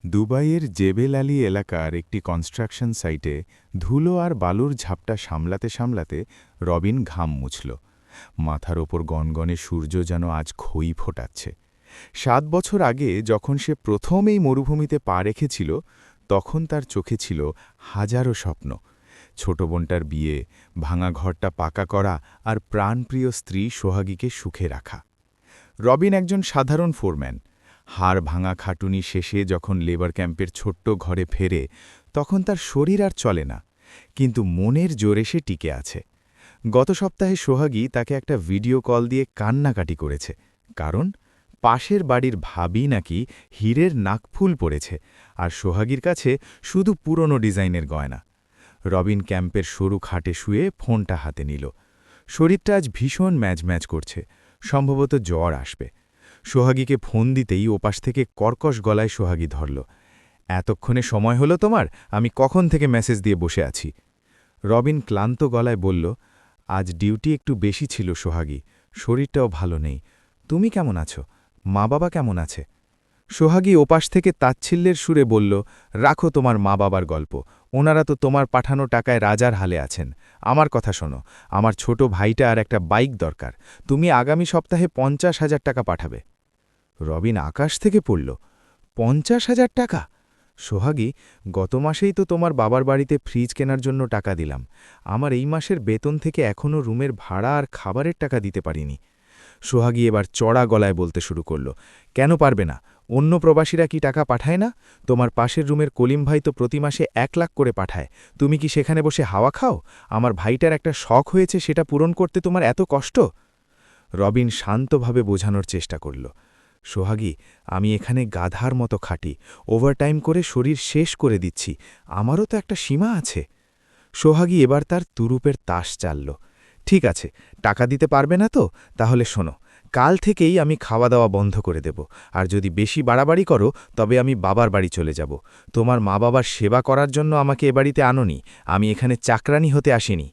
দুবাইয়ের জেবেল আলী এলাকার একটি কনস্ট্রাকশন সাইটে ধুলো আর বালুর ঝাপটা সামলাতে সামলাতে রবিন ঘাম মুছল। মাথার ওপর গনগনে সূর্য যেন আজ খই ফোটাচ্ছে। ৭ বছর আগে যখন সে প্রথম এই মরুভূমিতে পা রেখেছিল, তখন তার চোখে ছিল হাজারো স্বপ্ন। ছোট বোনটার বিয়ে, ভাঙা ঘরটা পাকা করা আর প্রাণপ্রিয় স্ত্রী সোহাগীকে সুখে রাখা। রবিন একজন সাধারণ ফোরম্যান। হাড় ভাঙা খাটুনি শেষে যখন লেবার ক্যাম্পের ছোট্ট ঘরে ফেরে, তখন তার শরীর আর চলে না, কিন্তু মনের জোরে সে টিকে আছে। গত সপ্তাহে সোহাগী তাকে একটা ভিডিও কল দিয়ে কান্নাকাটি করেছে, কারণ পাশের বাড়ির ভাবি নাকি হীরের নাকফুল পড়েছে, আর সোহাগীর কাছে শুধু পুরনো ডিজাইনের গয়না। রবিন ক্যাম্পের সরু খাটে শুয়ে ফোনটা হাতে নিল। শরীরটা আজ ভীষণ ম্যাজ করছে, সম্ভবত জ্বর আসবে। সোহাগীকে ফোন দিতেই ওপাশ থেকে কর্কশ গলায় সোহাগী ধরল। এতক্ষণে সময় হলো তোমার? আমি কখন থেকে মেসেজ দিয়ে বসে আছি। রবিন ক্লান্ত গলায় বলল, আজ ডিউটি একটু বেশি ছিল সোহাগী, শরীরটাও ভালো নেই। তুমি কেমন আছো? মা বাবা কেমন আছে? সোহাগী ওপাশ থেকে তাচ্ছিল্যের সুরে বলল, রাখো তোমার মা বাবার গল্প, ওনারা তো তোমার পাঠানো টাকায় রাজার হালে আছেন। আমার কথা শোনো, আমার ছোট ভাইটা আর একটা বাইক দরকার, তুমি আগামী সপ্তাহে ৫০,০০০ টাকা পাঠাবে। রবিন আকাশ থেকে পড়ল, ৫০,০০০ টাকা? সোহাগী, গত মাসেই তো তোমার বাবার বাড়িতে ফ্রিজ কেনার জন্য টাকা দিলাম। আমার এই মাসের বেতন থেকে এখনও রুমের ভাড়া আর খাবারের টাকা দিতে পারিনি। সোহাগী এবার চড়া গলায় বলতে শুরু করল, কেন পারবে না? অন্য প্রবাসীরা কি টাকা পাঠায় না? তোমার পাশের রুমের কলিম ভাই তো প্রতি মাসে ১ লাখ করে পাঠায়। তুমি কি সেখানে বসে হাওয়া খাও? আমার ভাইটার একটা শখ হয়েছে, সেটা পূরণ করতে তোমার এত কষ্ট? রবিন শান্তভাবে বোঝানোর চেষ্টা করল, সোহাগী, আমি এখানে গাধার মতো খাটি, ওভারটাইম করে শরীর শেষ করে দিচ্ছি, আমারও তো একটা সীমা আছে। সোহাগী এবার তার তুরুপের তাস চালল। ঠিক আছে, টাকা দিতে পারবে না তো? তাহলে শোনো, কাল থেকেই আমি খাওয়া দাওয়া বন্ধ করে দেব, আর যদি বেশি বাড়াবাড়ি করো তবে আমি বাবার বাড়ি চলে যাব। তোমার মা বাবার সেবা করার জন্য আমাকে এ বাড়িতে আনোনি, আমি এখানে চাকরানি হতে আসিনি।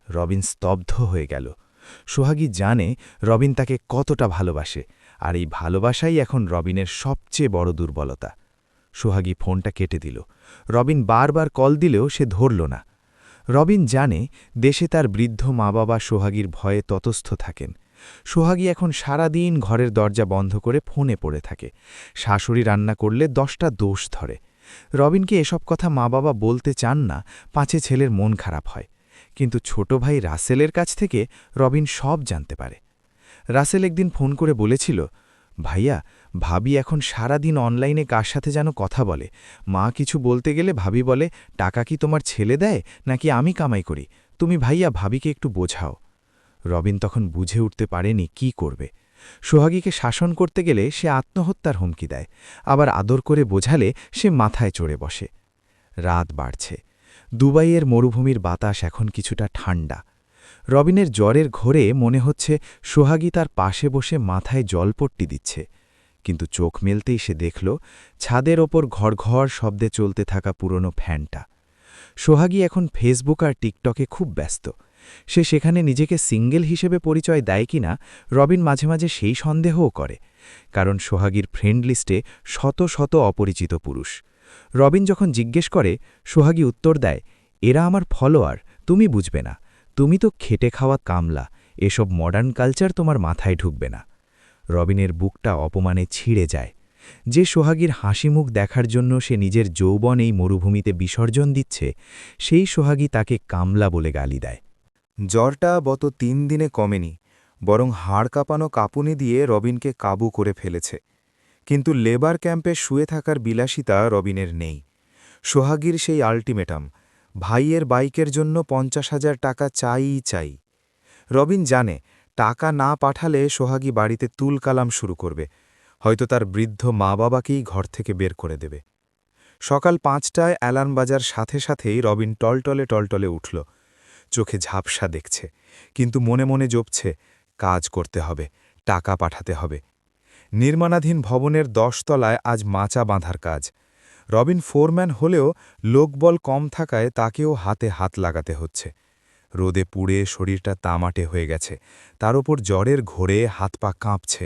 রবিন স্তব্ধ হয়ে গেল। সোহাগী জানে রবিন তাকে কতটা ভালোবাসে, আর এই ভালোবাসাই এখন রবিনের সবচেয়ে বড় দুর্বলতা। সোহাগী ফোনটা কেটে দিল। রবিন বারবার কল দিলেও সে ধরল না। রবিন জানে দেশে তার বৃদ্ধ মা বাবা সোহাগীর ভয়ে ততস্থ থাকেন। সোহাগী এখন সারাদিন ঘরের দরজা বন্ধ করে ফোনে পড়ে থাকে। শাশুড়ি রান্না করলে ১০টা দোষ ধরে। রবিনকে এসব কথা মা বাবা বলতে চান না, পাছে ছেলের মন খারাপ হয়। কিন্তু ছোট ভাই রাসেলের কাছ থেকে রবিন সব জানতে পারে। রাসেল একদিন ফোন করে বলেছিল, ভাইয়া, ভাবি এখন সারাদিন অনলাইনে কার সাথে যেন কথা বলে। মা কিছু বলতে গেলে ভাবি বলে, টাকা কি তোমার ছেলে দেয় নাকি আমি কামাই করি? তুমি ভাইয়া ভাবিকে একটু বোঝাও। রবিন তখন বুঝে উঠতে পারেনি কি করবে। সোহাগীকে শাসন করতে গেলে সে আত্মহত্যার হুমকি দেয়, আবার আদর করে বোঝালে সে মাথায় চড়ে বসে। রাত বাড়ছে। দুবাইয়ের মরুভূমির বাতাস এখন কিছুটা ঠান্ডা। রবিনের জ্বরের ঘোরে মনে হচ্ছে সোহাগী তার পাশে বসে মাথায় জলপট্টি দিচ্ছে, কিন্তু চোখ মেলতেই সে দেখল ছাদের ওপর ঘড়ঘড় শব্দে চলতে থাকা পুরনো ফ্যানটা। সোহাগী এখন ফেসবুক আর টিকটকে খুব ব্যস্ত। সে সেখানে নিজেকে সিঙ্গেল হিসেবে পরিচয় দেয় কিনা রবিন মাঝে মাঝে সেই সন্দেহও করে, কারণ সোহাগীর ফ্রেন্ড লিস্টে শত শত অপরিচিত পুরুষ। রবিন যখন জিজ্ঞেস করে, সোহাগী উত্তর দেয়, এরা আমার ফলোয়ার, তুমি বুঝবে না, তুমি তো খেটে খাওয়া কামলা, এসব মডার্ন কালচার তোমার মাথায় ঢুকবে না। রবিনের বুকটা অপমানে ছিঁড়ে যায়। যে সোহাগীর হাসিমুখ দেখার জন্য সে নিজের যৌবন এই মরুভূমিতে বিসর্জন দিচ্ছে, সেই সোহাগী তাকে কামলা বলে গালি দেয়। জ্বরটা গত ৩ দিনে কমেনি, বরং হাড় কাঁপানো কাঁপুনি দিয়ে রবিনকে কাবু করে ফেলেছে। কিন্তু লেবার ক্যাম্পে শুয়ে থাকার বিলাসিতা রবিনের নেই। সোহাগীর সেই আল্টিমেটাম, ভাইয়ের বাইকের জন্য ৫০,০০০ টাকা চাই। রবিন জানে টাকা না পাঠালে সোহাগী বাড়িতে তুলকালাম শুরু করবে, হয়তো তার বৃদ্ধ মা বাবাকেই ঘর থেকে বের করে দেবে। সকাল ৫টায় অ্যালার্ম বাজার সাথে সাথেই রবিন টলটলে উঠল। চোখে ঝাপসা দেখছে, কিন্তু মনে মনে জপছে, কাজ করতে হবে, টাকা পাঠাতে হবে। নির্মাণাধীন ভবনের ১০ তলায় আজ মাচা বাঁধার কাজ। রবিন ফোরম্যান হলেও লোকবল কম থাকায় তাকেও হাতে হাত লাগাতে হচ্ছে। রোদে পুড়ে শরীরটা তামাটে হয়ে গেছে, তার ওপর জ্বরের ঘোরে হাত পা কাঁপছে।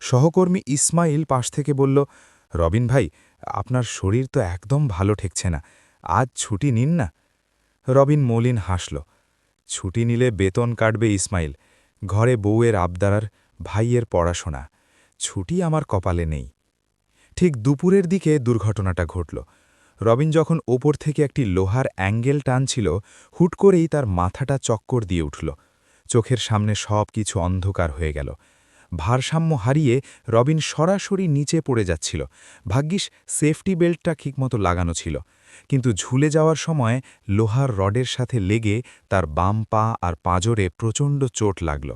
সহকর্মী ইসমাইল পাশ থেকে বলল, রবিন ভাই, আপনার শরীর তো একদম ভালো ঠেকছে না, আজ ছুটি নিন না। রবিন মলিন হাসল। ছুটি নিলে বেতন কাটবে ইসমাইল, ঘরে বউয়ের আবদার, ভাইয়ের পড়াশোনা। ছুটি আমার কপালে নেই। ঠিক দুপুরের দিকে দুর্ঘটনাটা ঘটল। রবিন যখন ওপর থেকে একটি লোহার অ্যাঙ্গেল টানছিল, হুট করেই তার মাথাটা চক্কর দিয়ে উঠল। চোখের সামনে সব কিছু অন্ধকার হয়ে গেল। ভারসাম্য হারিয়ে রবিন সরাসরি নিচে পড়ে যাচ্ছিল। ভাগ্যিস সেফটি বেল্টটা ঠিকমতো লাগানো ছিল, কিন্তু ঝুলে যাওয়ার সময় লোহার রডের সাথে লেগে তার বাম পা আর পাঁজরে প্রচণ্ড চোট লাগল।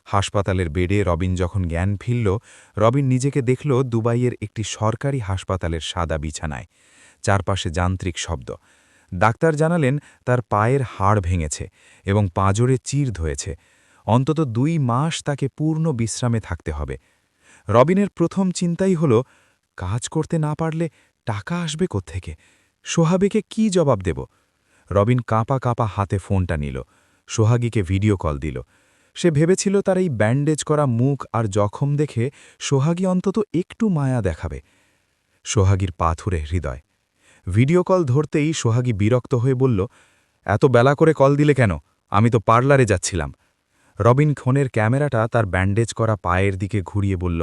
হাসপাতালের বেডে রবিন যখন জ্ঞান ফিরল, রবিন নিজেকে দেখল দুবাইয়ের একটি সরকারি হাসপাতালের সাদা বিছানায়। চারপাশে যান্ত্রিক শব্দ। ডাক্তার জানালেন তার পায়ের হাড় ভেঙেছে এবং পাঁজরে চির ধয়েছে। অন্তত 2 মাস তাকে পূর্ণ বিশ্রামে থাকতে হবে। রবিনের প্রথম চিন্তাই হল, কাজ করতে না পারলে টাকা আসবে কোত্থেকে? সোহাগীকে কি জবাব দেব? রবিন কাঁপা কাঁপা হাতে ফোনটা নিল, সোহাগীকে ভিডিও কল দিল। সে ভেবেছিল তার এই ব্যান্ডেজ করা মুখ আর জখম দেখে সোহাগী অন্তত একটু মায়া দেখাবে। সোহাগীর পাথুরে হৃদয়। ভিডিও কল ধরতেই সোহাগী বিরক্ত হয়ে বলল, এত বেলা করে কল দিলে কেন? আমি তো পার্লারে যাচ্ছিলাম। রবিন ফোনের ক্যামেরাটা তার ব্যান্ডেজ করা পায়ের দিকে ঘুরিয়ে বলল,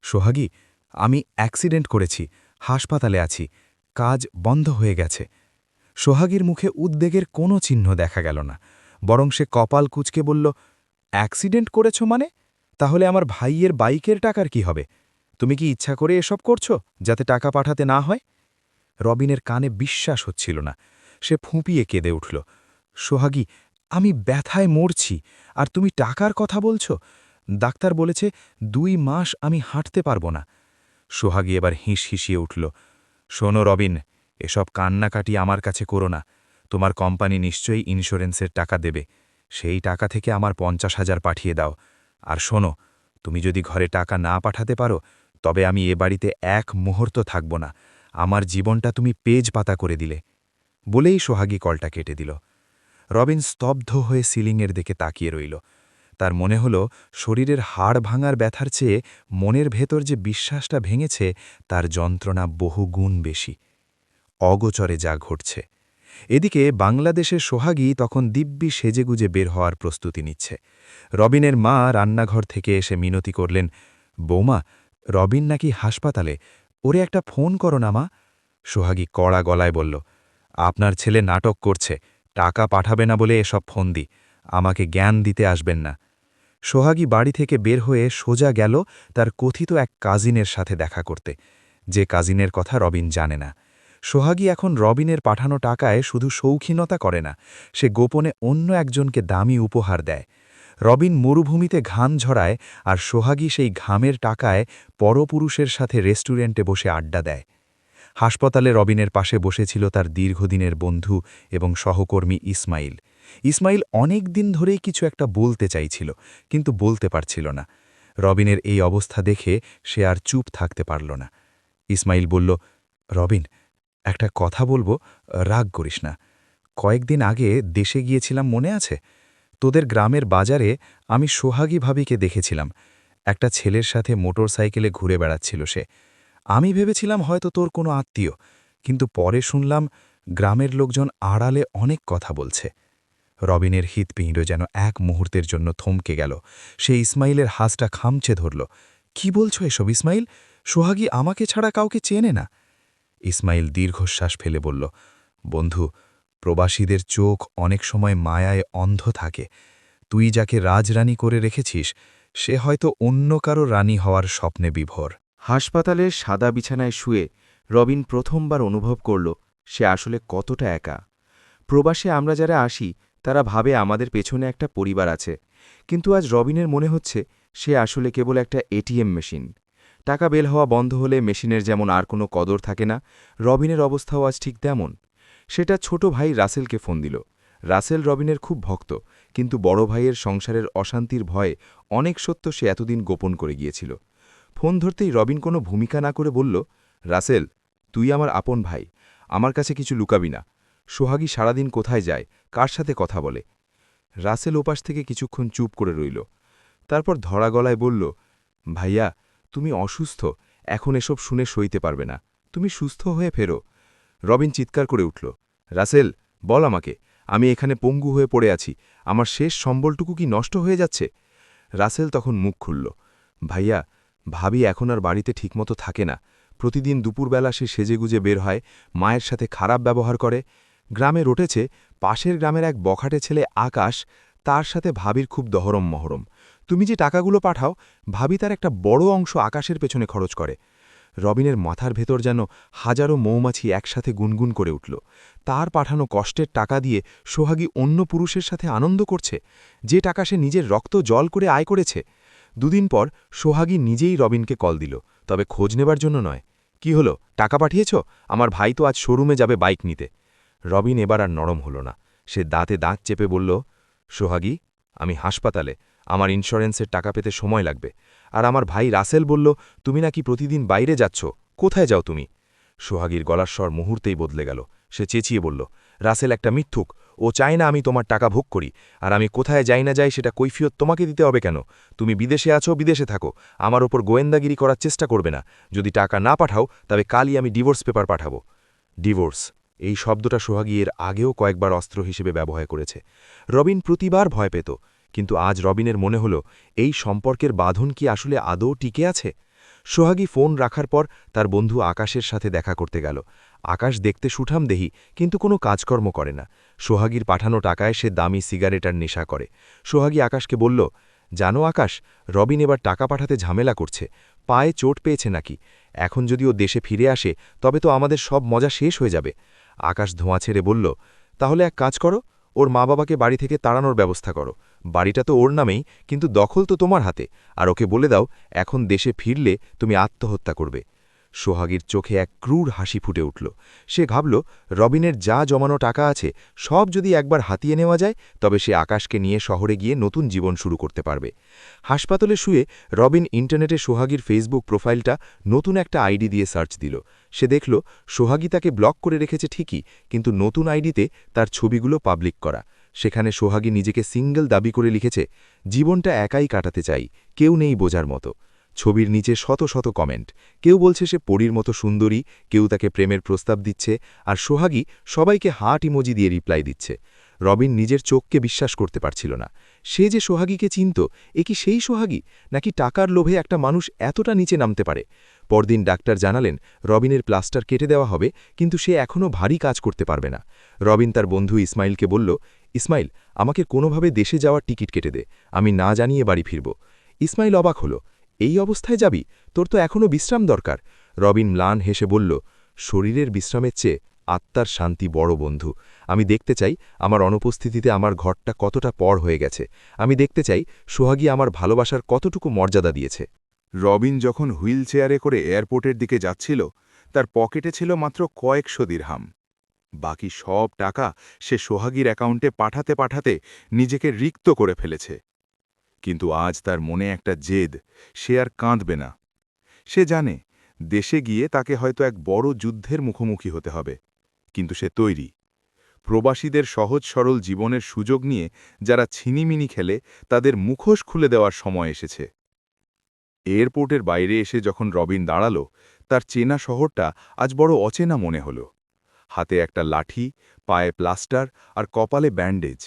সোহাগী, আমি অ্যাক্সিডেন্ট করেছি, হাসপাতালে আছি, কাজ বন্ধ হয়ে গেছে। সোহাগীর মুখে উদ্বেগের কোনো চিহ্ন দেখা গেল না, বরং সে কপাল কুঁচকে বলল, অ্যাক্সিডেন্ট করেছ মানে? তাহলে আমার ভাইয়ের বাইকের টাকার কি হবে? তুমি কি ইচ্ছা করে এসব করছো যাতে টাকা পাঠাতে না হয়? রবিনের কানে বিশ্বাস হচ্ছিল না। সে ফুঁপিয়ে কেঁদে উঠল, সোহাগী, আমি ব্যথায় মরছি, আর তুমি টাকার কথা বলছ? ডাক্তার বলেছে 2 মাস আমি হাঁটতে পারব না। সোহাগী এবার হিসহিসিয়ে উঠল, শোনো রবিন, এসব কান্নাকাটি আমার কাছে করো না। তোমার কোম্পানি নিশ্চয়ই ইন্স্যুরেন্সের টাকা দেবে, সেই টাকা থেকে আমার 50,000 পাঠিয়ে দাও। আর শোনো, তুমি যদি ঘরে টাকা না পাঠাতে পারো, তবে আমি এ বাড়িতে 1 মুহূর্ত থাকব না। আমার জীবনটা তুমি পেজ পাতা করে দিলে। বলেই সোহাগী কলটা কেটে দিল। রবিন স্তব্ধ হয়ে সিলিংয়ের দিকে তাকিয়ে রইল। তার মনে হল শরীরের হাড় ভাঙার ব্যথার চেয়ে মনের ভেতর যে বিশ্বাসটা ভেঙেছে তার যন্ত্রণা বহু গুণ বেশি। অগোচরে যা ঘটছে। এদিকে বাংলাদেশের সোহাগী তখন দিব্যি সেজেগুজে বের হওয়ার প্রস্তুতি নিচ্ছে। রবিনের মা রান্নাঘর থেকে এসে মিনতি করলেন, বৌমা, রবিন নাকি হাসপাতালে, ওরে একটা ফোন করো না মা। সোহাগী কড়া গলায় বলল, আপনার ছেলে নাটক করছে, টাকা পাঠাবে না বলে এসব ফোন দি, আমাকে জ্ঞান দিতে আসবেন না। সোহাগী বাড়ি থেকে বের হয়ে সোজা গেল তার কথিত এক কাজিনের সাথে দেখা করতে, যে কাজিনের কথা রবিন জানে না। সোহাগী এখন রবিনের পাঠানো টাকায় শুধু শৌখিনতা করে না, সে গোপনে অন্য একজনকে দামি উপহার দেয়। রবিন মরুভূমিতে ঘাম ঝরায়, আর সোহাগী সেই ঘামের টাকায় পরপুরুষের সাথে রেস্টুরেন্টে বসে আড্ডা দেয়। হাসপাতালে রবিনের পাশে বসেছিল তার দীর্ঘদিনের বন্ধু এবং সহকর্মী ইসমাইল। ইসমাইল অনেক দিন ধরেই কিছু একটা বলতে চাইছিল, কিন্তু বলতে পারছিল না। রবিনের এই অবস্থা দেখে সে আর চুপ থাকতে পারল না। ইসমাইল বলল, রবিন, একটা কথা বলবো, রাগ করিস না। কয়েকদিন আগে দেশে গিয়েছিলাম, মনে আছে? তোদের গ্রামের বাজারে আমি সোহাগী ভাবিকে দেখেছিলাম। একটা ছেলের সাথে মোটর সাইকেলে ঘুরে বেড়াচ্ছিল সে। আমি ভেবেছিলাম হয়তো তোর কোনো আত্মীয়, কিন্তু পরে শুনলাম গ্রামের লোকজন আড়ালে অনেক কথা বলছে। রবিনের হৃৎপিণ্ড যেন এক মুহূর্তের জন্য থমকে গেল। সে ইসমাইলের হাসটা খামচে ধরল। কি বলছো এসব ইসমাইল? সোহাগী আমাকে ছাড়া কাউকে চেনে না। ইসমাইল দীর্ঘশ্বাস ফেলে বলল, বন্ধু, প্রবাসীদের চোখ অনেক সময় মায়ায় অন্ধ থাকে। তুই যাকে রাজরানী করে রেখেছিস, সে হয়তো অন্য কারো রানী হওয়ার স্বপ্নে বিভোর। হাসপাতালের সাদা বিছানায় শুয়ে রবিন প্রথমবার অনুভব করল সে আসলে কতটা একা। প্রবাসে আমরা যারা আসি তারা ভাবে আমাদের পেছনে একটা পরিবার আছে, কিন্তু আজ রবিনের মনে হচ্ছে সে আসলে কেবল একটা এটিএম মেশিন। টাকা বের হওয়া বন্ধ হলে মেশিনের যেমন আর কোনো কদর থাকে না, রবিনের অবস্থাও আজ ঠিক তেমন। সেটা ছোট ভাই রাসেলকে ফোন দিল। রাসেল রবিনের খুব ভক্ত, কিন্তু বড় ভাইয়ের সংসারের অশান্তির ভয়ে অনেক সত্য সে এতদিন গোপন করে গিয়েছিল। ফোন ধরতেই রবিন কোনো ভূমিকা না করে বলল, রাসেল, তুই আমার আপন ভাই, আমার কাছে কিছু লুকাবি না। সোহাগী সারাদিন কোথায় যায়, কার সাথে কথা বলে? রাসেল ওপাশ থেকে কিছুক্ষণ চুপ করে রইল। তারপর ধরা গলায় বলল, ভাইয়া, তুমি অসুস্থ, এখন এসব শুনে সইতে পারবে না। তুমি সুস্থ হয়ে ফেরো। রবিন চিৎকার করে উঠল, রাসেল, বল আমাকে, আমি এখানে পঙ্গু হয়ে পড়ে আছি, আমার শেষ সম্বলটুকু কি নষ্ট হয়ে যাচ্ছে? রাসেল তখন মুখ খুলল, ভাইয়া, ভাবি এখন আর বাড়িতে ঠিকমতো থাকে না। প্রতিদিন দুপুরবেলা সে সেজেগুজে বের হয়, মায়ের সাথে খারাপ ব্যবহার করে। গ্রামে রটেছে পাশের গ্রামের এক বখাটে ছেলে আকাশ, তার সাথে ভাবির খুব দহরম মহরম। তুমি যে টাকাগুলো পাঠাও, ভাবি তার একটা বড় অংশ আকাশের পেছনে খরচ করে। রবিনের মাথার ভেতর যেন হাজারো মৌমাছি একসাথে গুনগুন করে উঠল। তার পাঠানো কষ্টের টাকা দিয়ে সোহাগী অন্য পুরুষের সাথে আনন্দ করছে, যে টাকা সে নিজের রক্ত জল করে আয় করেছে। দুদিন পর সোহাগী নিজেই রবিনকে কল দিল, তবে খোঁজ নেবার জন্য নয়। কি হলো, টাকা পাঠিয়েছ? আমার ভাই তো আজ শোরুমে যাবে বাইক নিতে। রবিন এবার আর নরম হল না। সে দাঁতে দাঁত চেপে বলল, সোহাগী, আমি হাসপাতালে, আমার ইন্স্যুরেন্সের টাকা পেতে সময় লাগবে। আর আমার ভাই রাসেল বলল, তুমি নাকি প্রতিদিন বাইরে যাচ্ছ, কোথায় যাও তুমি? সোহাগীর গলার স্বর মুহূর্তেই বদলে গেল। সে চেঁচিয়ে বলল, রাসেল একটা মিথ্যুক, ও চায় না আমি তোমার টাকা ভোগ করি, আর আমি কোথায় যাই না যাই সেটা কৈফিয়ত তোমাকে দিতে হবে কেন? তুমি বিদেশে আছো, বিদেশে থাকো, আমার ওপর গোয়েন্দাগিরি করার চেষ্টা করবে না। যদি টাকা না পাঠাও তবে কালই আমি ডিভোর্স পেপার পাঠাবো। ডিভোর্স, এই শব্দটা সোহাগী এর আগেও কয়েকবার অস্ত্র হিসেবে ব্যবহার করেছে। রবিন প্রতিবার ভয় পেত, কিন্তু আজ রবিনের মনে হল এই সম্পর্কের বাঁধন কি আসলে আদৌ টিকে আছে। সোহাগী ফোন রাখার পর তার বন্ধু আকাশের সাথে দেখা করতে গেল। আকাশ দেখতে সুঠামদেহী, কিন্তু কোনো কাজকর্ম করে না। সোহাগীর পাঠানো টাকায় সে দামি সিগারেট আর নেশা করে। সোহাগী আকাশকে বলল, জানো আকাশ, রবিন এবার টাকা পাঠাতে ঝামেলা করছে, পায়ে চোট পেয়েছে নাকি। এখন যদি ও দেশে ফিরে আসে তবে তো আমাদের সব মজা শেষ হয়ে যাবে। আকাশ ধোঁয়া ছেড়ে বলল, তাহলে এক কাজ করো, ওর মা বাবাকে বাড়ি থেকে তাড়ানোর ব্যবস্থা করো। বাড়িটা তো ওর নামেই, কিন্তু দখল তো তোমার হাতে। আর ওকে বলে দাও, এখন দেশে ফিরলে তুমি আত্মহত্যা করবে। সোহাগীর চোখে এক ক্রূর হাসি ফুটে উঠল। সে ভাবল, রবিনের যা জমানো টাকা আছে সব যদি একবার হাতিয়ে নেওয়া যায়, তবে সে আকাশকে নিয়ে শহরে গিয়ে নতুন জীবন শুরু করতে পারবে। হাসপাতালে শুয়ে রবিন ইন্টারনেটে সোহাগীর ফেসবুক প্রোফাইলটা নতুন একটা আইডি দিয়ে সার্চ দিল। সে দেখল সোহাগী তাকে ব্লক করে রেখেছে ঠিকই, কিন্তু নতুন আইডিতে তার ছবিগুলো পাবলিক করা। সেখানে সোহাগী নিজেকে সিঙ্গেল দাবি করে লিখেছে, জীবনটা একাই কাটাতে চাই, কেউ নেই বোঝার মতো। ছবির নিচে শত শত কমেন্ট। কেউ বলছে সে পরীর মতো সুন্দরী, কেউ তাকে প্রেমের প্রস্তাব দিচ্ছে, আর সোহাগী সবাইকে হার্ট ইমোজি দিয়ে রিপ্লাই দিচ্ছে। রবিন নিজের চোখকে বিশ্বাস করতে পারছিল না। সে যে সোহাগীকে চিনত, এ কি সেই সোহাগী, নাকি টাকার লোভে একটা মানুষ এতটা নিচে নামতে পারে? পরদিন ডাক্তার জানালেন রবিনের প্লাস্টার কেটে দেওয়া হবে, কিন্তু সে এখনও ভারী কাজ করতে পারবে না। রবিন তার বন্ধু ইসমাইলকে বলল, ইসমাইল, আমাকে কোনোভাবে দেশে যাওয়ার টিকিট কেটে দে, আমি না জানিয়ে বাড়ি ফিরব। ইসমাইল অবাক হল, এই অবস্থায় যাবি? তোর তো এখনও বিশ্রাম দরকার। রবিন ম্লান হেসে বলল, শরীরের বিশ্রামের চেয়ে আত্মার শান্তি বড় বন্ধু। আমি দেখতে চাই আমার অনুপস্থিতিতে আমার ঘরটা কতটা পর হয়ে গেছে। আমি দেখতে চাই সোহাগী আমার ভালোবাসার কতটুকু মর্যাদা দিয়েছে। রবিন যখন হুইল চেয়ারে করে এয়ারপোর্টের দিকে যাচ্ছিল, তার পকেটে ছিল মাত্র কয়েকশো দিরহাম। বাকি সব টাকা সে সোহাগীর অ্যাকাউন্টে পাঠাতে পাঠাতে নিজেকে রিক্ত করে ফেলেছে। কিন্তু আজ তার মনে একটা জেদ, সে আর কাঁদবে না। সে জানে দেশে গিয়ে তাকে হয়তো এক বড় যুদ্ধের মুখোমুখি হতে হবে, কিন্তু সে তৈরি। প্রবাসীদের সহজ সরল জীবনের সুযোগ নিয়ে যারা ছিনিমিনি খেলে, তাদের মুখোশ খুলে দেওয়ার সময় এসেছে। এয়ারপোর্টের বাইরে এসে যখন রবিন দাঁড়াল, তার চেনা শহরটা আজ বড় অচেনা মনে হল। হাতে একটা লাঠি, পায়ে প্লাস্টার আর কপালে ব্যান্ডেজ।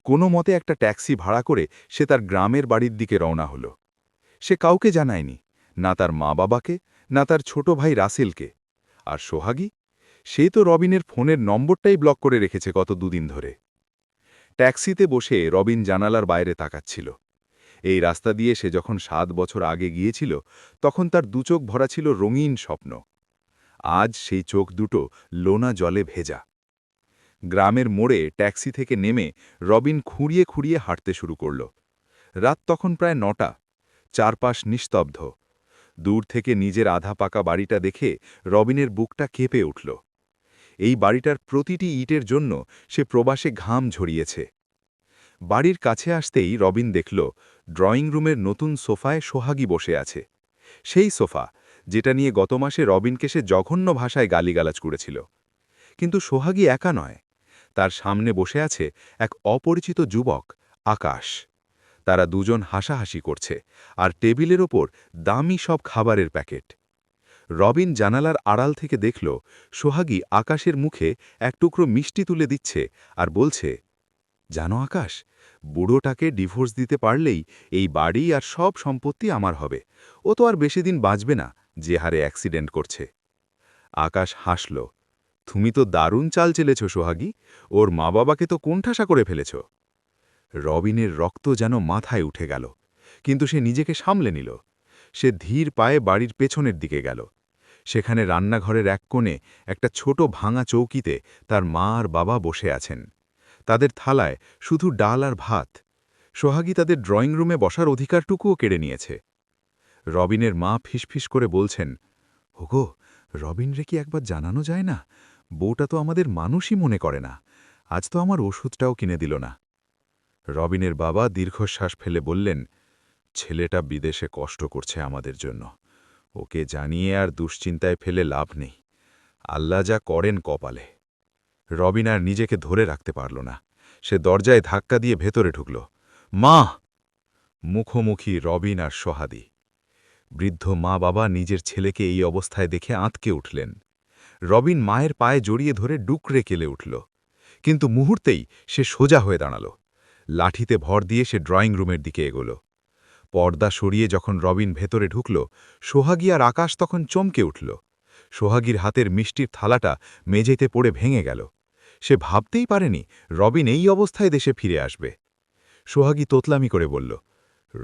কোনো মতে একটা ট্যাক্সি ভাড়া করে সে তার গ্রামের বাড়ির দিকে রওনা হল। সে কাউকে জানায়নি, না তার মা বাবাকে, না তার ছোট ভাই রাসেলকে। আর সোহাগী, সে তো রবিনের ফোনের নম্বরটাই ব্লক করে রেখেছে গত দুদিন ধরে। ট্যাক্সিতে বসে রবিন জানালার বাইরে তাকাচ্ছিল। এই রাস্তা দিয়ে সে যখন 7 বছর আগে গিয়েছিল, তখন তার দুচোখ ভরা ছিল রঙিন স্বপ্ন। আজ সেই চোখ দুটো লোনা জলে ভেজা। গ্রামের মোড়ে ট্যাক্সি থেকে নেমে রবিন খুঁড়িয়ে খুঁড়িয়ে হাঁটতে শুরু করল। রাত তখন প্রায় 9টা। চারপাশ নিস্তব্ধ। দূর থেকে নিজের আধা পাকা বাড়িটা দেখে রবিনের বুকটা কেঁপে উঠল। এই বাড়িটার প্রতিটি ইটের জন্য সে প্রবাসে ঘাম ঝরিয়েছে। বাড়ির কাছে আসতেই রবিন দেখল ড্রয়িং রুমের নতুন সোফায় সোহাগী বসে আছে। সেই সোফা, যেটা নিয়ে গত মাসে রবিনকে সে জঘন্য ভাষায় গালিগালাজ করেছিল। কিন্তু সোহাগী একা নয়, তার সামনে বসে আছে এক অপরিচিত যুবক, আকাশ। তারা দুজন হাসাহাসি করছে, আর টেবিলের ওপর দামি সব খাবারের প্যাকেট। রবিন জানালার আড়াল থেকে দেখল সোহাগী আকাশের মুখে এক টুকরো মিষ্টি তুলে দিচ্ছে আর বলছে, জানো আকাশ, বুড়োটাকে ডিভোর্স দিতে পারলেই এই বাড়ি আর সব সম্পত্তি আমার হবে। ও তো আর বেশি দিন বাঁচবে না, যে হারে অ্যাক্সিডেন্ট করছে। আকাশ হাসল। তুমি তো দারুণ চাল চেলেছ সোহাগী, ওর মা বাবাকে তো কোণঠাসা করে ফেলেছ। রবিনের রক্ত যেন মাথায় উঠে গেল, কিন্তু সে নিজেকে সামলে নিল। সে ধীর পায়ে বাড়ির পেছনের দিকে গেল। সেখানে রান্নাঘরের এক কোণে একটা ছোট ভাঙা চৌকিতে তার মা আর বাবা বসে আছেন। তাদের থালায় শুধু ডাল আর ভাত। সোহাগী তাদের ড্রয়িং রুমে বসার অধিকারটুকুও কেড়ে নিয়েছে। রবিনের মা ফিসফিস করে বলছেন, ওগো, রবিনরে কি একবার জানানো যায় না? বউটা তো আমাদের মানুষই মনে করে না। আজ তো আমার ওষুধটাও কিনে দিল না। রবিনের বাবা দীর্ঘশ্বাস ফেলে বললেন, ছেলেটা বিদেশে কষ্ট করছে আমাদের জন্য। ওকে জানিয়ে আর দুশ্চিন্তায় ফেলে লাভ নেই। আল্লাহ যা করেন কপালে। রবিন আর নিজেকে ধরে রাখতে পারল না। সে দরজায় ধাক্কা দিয়ে ভেতরে ঢুকল। মা! মুখোমুখি রবিন আর সোহাদি। বৃদ্ধ মা বাবা নিজের ছেলেকে এই অবস্থায় দেখে আঁতকে উঠলেন। রবিন মায়ের পায়ে জড়িয়ে ধরে ডুকরে কেলে উঠল, কিন্তু মুহূর্তেই সে সোজা হয়ে দাঁড়াল। লাঠিতে ভর দিয়ে সে ড্রয়িং রুমের দিকে এগোল। পর্দা সরিয়ে যখন রবিন ভেতরে ঢুকল, সোহাগী আর আকাশ তখন চমকে উঠল। সোহাগীর হাতের মিষ্টির থালাটা মেঝেতে পড়ে ভেঙে গেল। সে ভাবতেই পারেনি রবিন এই অবস্থায় দেশে ফিরে আসবে। সোহাগী তোতলামি করে বলল,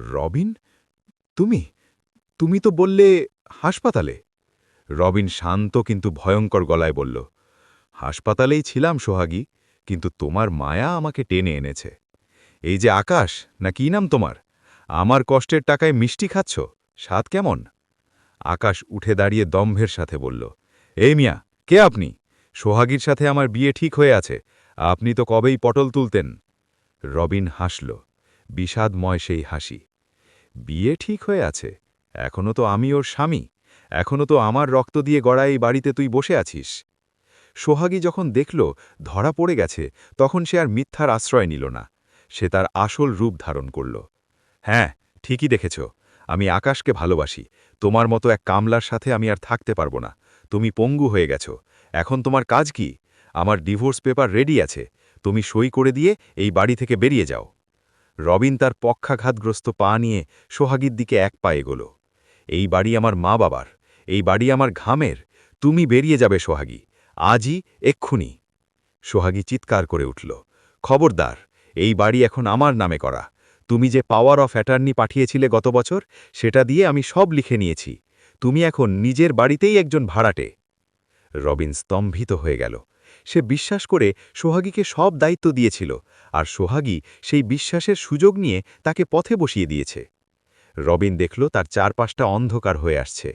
রবিন, তুমি তুমি তো বললে হাসপাতালে। রবিন শান্ত কিন্তু ভয়ঙ্কর গলায় বলল, হাসপাতালেই ছিলাম সোহাগী, কিন্তু তোমার মায়া আমাকে টেনে এনেছে। এই যে আকাশ, না কি নাম তোমার, আমার কষ্টের টাকায় মিষ্টি খাচ্ছ, স্বাদ কেমন? আকাশ উঠে দাঁড়িয়ে দম্ভের সাথে বলল, এই মিয়া, কে আপনি? সোহাগীর সাথে আমার বিয়ে ঠিক হয়ে আছে, আপনি তো কবেই পটল তুলতেন। রবিন হাসল, বিষাদময় সেই হাসি। বিয়ে ঠিক হয়ে আছে? এখনো তো আমি ওর স্বামী, এখনো তো আমার রক্ত দিয়ে গড়া এই বাড়িতে তুই বসে আছিস। সোহাগী যখন দেখল ধরা পড়ে গেছে, তখন সে আর মিথ্যার আশ্রয় নিল না। সে তার আসল রূপ ধারণ করল। হ্যাঁ, ঠিকই দেখেছ, আমি আকাশকে ভালোবাসি। তোমার মতো এক কামলার সাথে আমি আর থাকতে পারবো না। তুমি পঙ্গু হয়ে গেছ। এখন তোমার কাজ কি? আমার ডিভোর্স পেপার রেডি আছে, তুমি সই করে দিয়ে এই বাড়ি থেকে বেরিয়ে যাও। রবিন তার পক্ষাঘাতগ্রস্ত পা নিয়ে সোহাগীর দিকে এক পা এগোল। এই বাড়ি আমার মা বাবার, এই বাড়ি আমার ঘামের। তুমি বেরিয়ে যাবে সোহাগী, আজই, এক্ষুনি। সোহাগী চিৎকার করে উঠল, খবরদার, এই বাড়ি এখন আমার নামে করা। তুমি যে পাওয়ার অফ অ্যাটর্নি পাঠিয়েছিলে গত বছর, সেটা দিয়ে আমি সব লিখে নিয়েছি। তুমি এখন নিজের বাড়িতেই একজন ভাড়াটে। রবিন স্তম্ভিত হয়ে গেল। সে বিশ্বাস করে সোহাগীকে সব দায়িত্ব দিয়েছিল, আর সোহাগী সেই বিশ্বাসের সুযোগ নিয়ে তাকে পথে বসিয়ে দিয়েছে। রবিন দেখল তার চারপাশটা অন্ধকার হয়ে আসছে।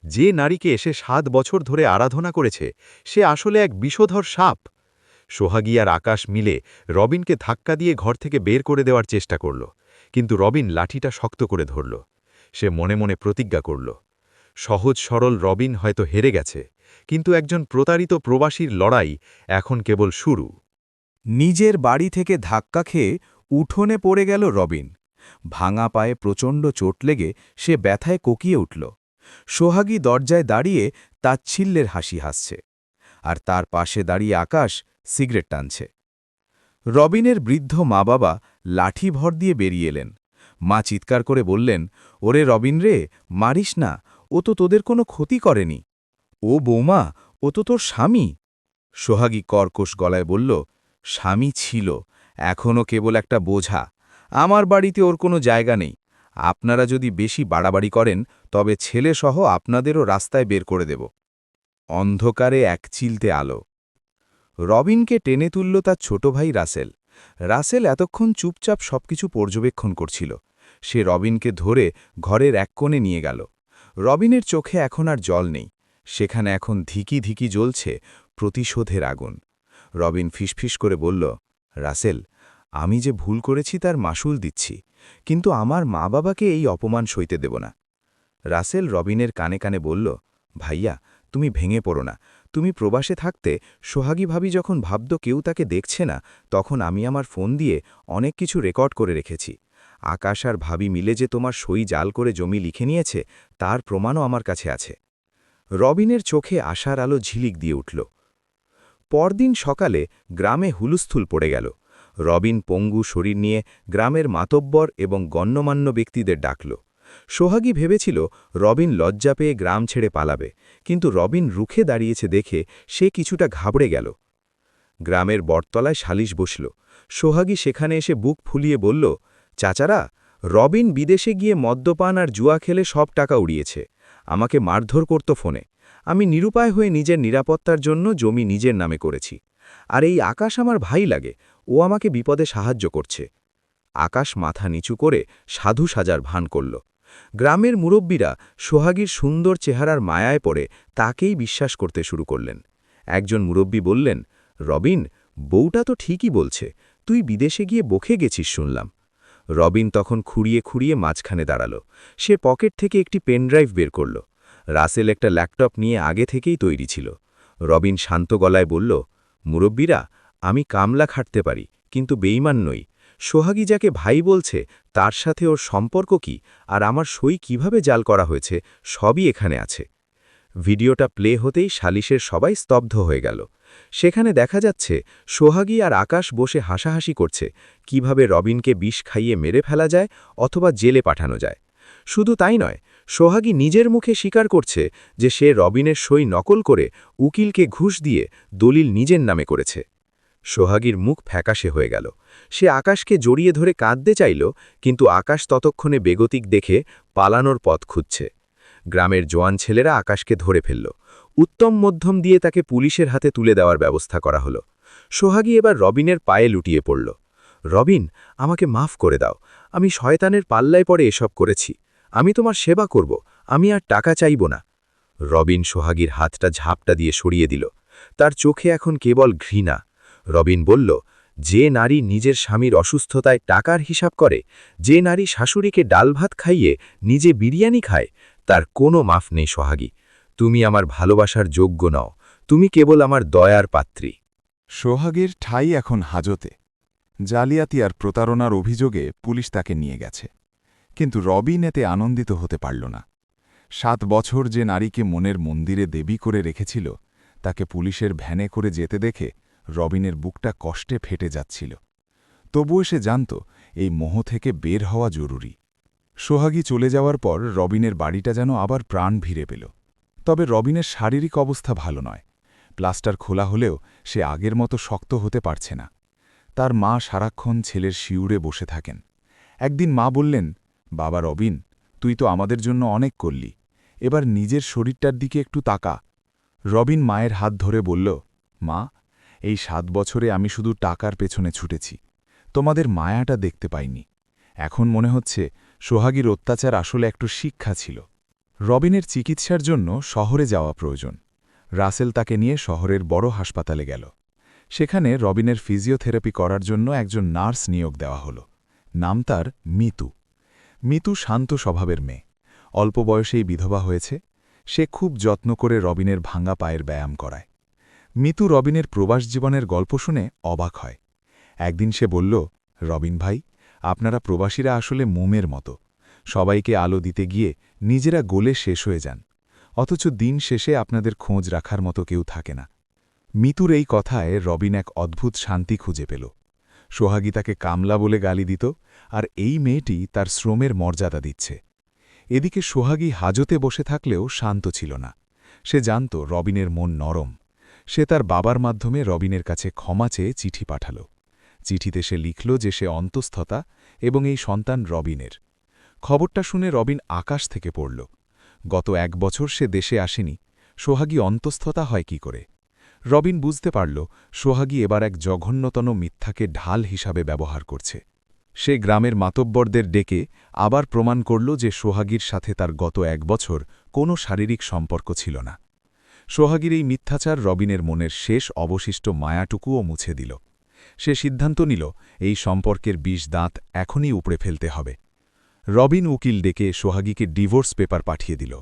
যে নারীকে এসে 7 বছর ধরে আরাধনা করেছে, সে আসলে এক বিষধর সাপ। সোহাগী আর আকাশ মিলে রবিনকে ধাক্কা দিয়ে ঘর থেকে বের করে দেওয়ার চেষ্টা করল, কিন্তু রবিন লাঠিটা শক্ত করে ধরল। সে মনে মনে প্রতিজ্ঞা করল, সহজ সরল রবিন হয়তো হেরে গেছে, কিন্তু একজন প্রতারিত প্রবাসীর লড়াই এখন কেবল শুরু। নিজের বাড়ি থেকে ধাক্কা খেয়ে উঠোনে পড়ে গেল রবিন। ভাঙা পায়ে প্রচণ্ড চোট লেগে সে ব্যথায় কোকিয়ে উঠল। সোহাগী দরজায় দাঁড়িয়ে তাচ্ছিল্যের হাসি হাসছে, আর তার পাশে দাঁড়িয়ে আকাশ সিগারেট টানছে। রবিনের বৃদ্ধ মা বাবা লাঠি ভর দিয়ে বেরিয়ে এলেন। মা চিৎকার করে বললেন, ওরে রবিন রে, মারিস না, ও তো তোদের কোনো ক্ষতি করেনি। ও বৌমা, ও তো তোর স্বামী। সোহাগী কর্কশ গলায় বলল, স্বামী ছিল, এখনও কেবল একটা বোঝা। আমার বাড়িতে ওর কোনো জায়গা নেই। আপনারা যদি বেশি বাড়াবাড়ি করেন, তবে ছেলেসহ আপনাদেরও রাস্তায় বের করে দেব। অন্ধকারে এক চিলতে আলো। রবিনকে টেনে তুলল তার ছোট ভাই রাসেল। রাসেল এতক্ষণ চুপচাপ সবকিছু পর্যবেক্ষণ করছিল। সে রবিনকে ধরে ঘরের এক কোণে নিয়ে গেল। রবিনের চোখে এখন আর জল নেই, সেখানে এখন ধিকি ধিকি জ্বলছে প্রতিশোধের আগুন। রবিন ফিসফিস করে বলল, রাসেল, আমি যে ভুল করেছি তার মাসুল দিচ্ছি, কিন্তু আমার মা বাবাকে এই অপমান সইতে দেব না। রাসেল রবিনের কানে কানে বলল, ভাইয়া, তুমি ভেঙে পড়ো না। তুমি প্রবাসে থাকতে সোহাগী ভাবি যখন ভাবত কেউ তাকে দেখছে না, তখন আমি আমার ফোন দিয়ে অনেক কিছু রেকর্ড করে রেখেছি। আকাশ আর ভাবি মিলে যে তোমার সই জাল করে জমি লিখে নিয়েছে, তার প্রমাণও আমার কাছে আছে। রবিনের চোখে আশার আলো ঝিলিক দিয়ে উঠল। পরদিন সকালে গ্রামে হুলস্থুল পড়ে গেল। রবিন পঙ্গু শরীর নিয়ে গ্রামের মাতব্বর এবং গণ্যমান্য ব্যক্তিদের ডাকল। সোহাগী ভেবেছিল রবিন লজ্জা পেয়ে গ্রাম ছেড়ে পালাবে, কিন্তু রবিন রুখে দাঁড়িয়েছে দেখে সে কিছুটা ঘাবড়ে গেল। গ্রামের বটতলায় সালিশ বসল। সোহাগী সেখানে এসে বুক ফুলিয়ে বলল, চাচারা, রবিন বিদেশে গিয়ে মদ্যপান আর জুয়া খেলে সব টাকা উড়িয়েছে। আমাকে মারধর করত ফোনে। আমি নিরুপায় হয়ে নিজের নিরাপত্তার জন্য জমি নিজের নামে করেছি। আর এই আকাশ আমার ভাই লাগে, ও আমাকে বিপদে সাহায্য করছে। আকাশ মাথা নিচু করে সাধু সাজার ভান করল। গ্রামের মুরব্বীরা সোহাগীর সুন্দর চেহারার মায়ায় পড়ে তাকেই বিশ্বাস করতে শুরু করলেন। একজন মুরব্বী বললেন, রবিন, বউটা তো ঠিকই বলছে, তুই বিদেশে গিয়ে বকে গেছিস শুনলাম। রবিন তখন খুঁড়িয়ে খুঁড়িয়ে মাঝখানে দাঁড়াল। সে পকেট থেকে একটি পেনড্রাইভ বের করল। রাসেল একটা ল্যাপটপ নিয়ে আগে থেকেই তৈরি ছিল। রবিন শান্ত গলায় বলল, মুরব্বীরা, আমি কামলা খাটতে পারি, কিন্তু বেঈমান নই। সোহাগী যাকে ভাই বলছে তার সাথে ওর সম্পর্ক কি, আর আমার সই কিভাবে জাল করা হয়েছে, সবই এখানে আছে। ভিডিওটা প্লে হতেই সালিশের সবাই স্তব্ধ হয়ে গেল। সেখানে দেখা যাচ্ছে সোহাগী আর আকাশ বসে হাসাহাসি করছে কিভাবে রবিনকে বিষ খাইয়ে মেরে ফেলা যায় অথবা জেলে পাঠানো যায়। শুধু তাই নয়, সোহাগী নিজের মুখে স্বীকার করছে যে সে রবিনের সই নকল করে উকিলকে ঘুষ দিয়ে দলিল নিজের নামে করেছে। সোহাগীর মুখ ফ্যাকাশে হয়ে গেল। সে আকাশকে জড়িয়ে ধরে কাঁদতে চাইল, কিন্তু আকাশ ততক্ষণে বেগতিক দেখে পালানোর পথ খুঁজছে। গ্রামের জোয়ান ছেলেরা আকাশকে ধরে ফেলল। উত্তম মধ্যম দিয়ে তাকে পুলিশের হাতে তুলে দেওয়ার ব্যবস্থা করা হলো। সোহাগী এবার রবিনের পায়ে লুটিয়ে পড়ল। রবিন, আমাকে মাফ করে দাও, আমি শয়তানের পাল্লায় পড়ে এসব করেছি। আমি তোমার সেবা করব, আমি আর টাকা চাইব না। রবিন সোহাগীর হাতটা ঝাপটা দিয়ে সরিয়ে দিল। তার চোখে এখন কেবল ঘৃণা। রবিন বলল, যে নারী নিজের স্বামীর অসুস্থতায় টাকার হিসাব করে, যে নারী শাশুড়িকে ডাল ভাত খাইয়ে নিজে বিরিয়ানি খায়, তার কোনো মাফ নেই। সোহাগী, তুমি আমার ভালোবাসার যোগ্য নও, তুমি কেবল আমার দয়ার পাত্রী। সোহাগীর ঠাঁই এখন হাজতে। জালিয়াতি আর প্রতারণার অভিযোগে পুলিশ তাকে নিয়ে গেছে। কিন্তু রবিন এতে আনন্দিত হতে পারল না। 7 বছর যে নারীকে মনের মন্দিরে দেবী করে রেখেছিল, তাকে পুলিশের ভ্যানে করে যেতে দেখে রবিনের বুকটা কষ্টে ফেটে যাচ্ছিল। তবুও সে জানত এই মোহ থেকে বের হওয়া জরুরি। সোহাগী চলে যাওয়ার পর রবিনের বাড়িটা যেন আবার প্রাণ ভিড়ে পেল। তবে রবিনের শারীরিক অবস্থা ভালো নয়। প্লাস্টার খোলা হলেও সে আগের মতো শক্ত হতে পারছে না। তার মা সারাক্ষণ ছেলের শিউরে বসে থাকেন। একদিন মা বললেন, বাবা রবিন, তুই তো আমাদের জন্য অনেক করলি, এবার নিজের শরীরটার দিকে একটু তাকা। রবিন মায়ের হাত ধরে বলল, মা, এই 7 বছরে আমি শুধু টাকার পেছনে ছুটেছি, তোমাদের মায়াটা দেখতে পাইনি। এখন মনে হচ্ছে সোহাগীর অত্যাচার আসলে একটু শিক্ষা ছিল। রবিনের চিকিৎসার জন্য শহরে যাওয়া প্রয়োজন। রাসেল তাকে নিয়ে শহরের বড় হাসপাতালে গেল। সেখানে রবিনের ফিজিওথেরাপি করার জন্য একজন নার্স নিয়োগ দেওয়া হল। নাম তার মিতু। মিতু শান্ত স্বভাবের মেয়ে, অল্প বয়সেই বিধবা হয়েছে। সে খুব যত্ন করে রবিনের ভাঙা পায়ের ব্যায়াম করায়। মিতু রবিনের প্রবাস জীবনের গল্প শুনে অবাক হয়। একদিন সে বলল, রবিন ভাই, আপনারা প্রবাসীরা আসলে মোমের মতো, সবাইকে আলো দিতে গিয়ে নিজেরা গলে শেষ হয়ে যান, অথচ দিন শেষে আপনাদের খোঁজ রাখার মতো কেউ থাকে না। মিতুর এই কথায় রবিন এক অদ্ভুত শান্তি খুঁজে পেল। সোহাগী তাকে কামলা বলে গালি দিত, আর এই মেয়েটি তার শ্রমের মর্যাদা দিচ্ছে। এদিকে সোহাগী হাজতে বসে থাকলেও শান্ত ছিল না। সে জানত রবিনের মন নরম। সে তার বাবার মাধ্যমে রবিনের কাছে ক্ষমা চেয়ে চিঠি পাঠাল। চিঠিতে সে লিখল যে সে অন্তঃস্থতা এবং এই সন্তান রবিনের। খবরটা শুনে রবিন আকাশ থেকে পড়ল। গত 1 বছর সে দেশে আসেনি। সোহাগী অন্তঃস্থতা হয় কি করে? রবিন বুঝতে পারল সোহাগী এবার এক জঘন্যতম মিথ্যাকে ঢাল হিসাবে ব্যবহার করছে। সে গ্রামের মাতব্বরদের ডেকে আবার প্রমাণ করল যে সোহাগীর সাথে তার গত 1 বছর কোনো শারীরিক সম্পর্ক ছিল না। সোহাগীর এই মিথ্যাচার রবিনের মনের শেষ অবশিষ্ট মায়াটুকুও মুছে দিল। সে সিদ্ধান্ত নিল এই সম্পর্কের বিষ দাঁত এখনই উপড়ে ফেলতে হবে। রবিন উকিল ডেকে সোহাগীকে ডিভোর্স পেপার পাঠিয়ে দিল।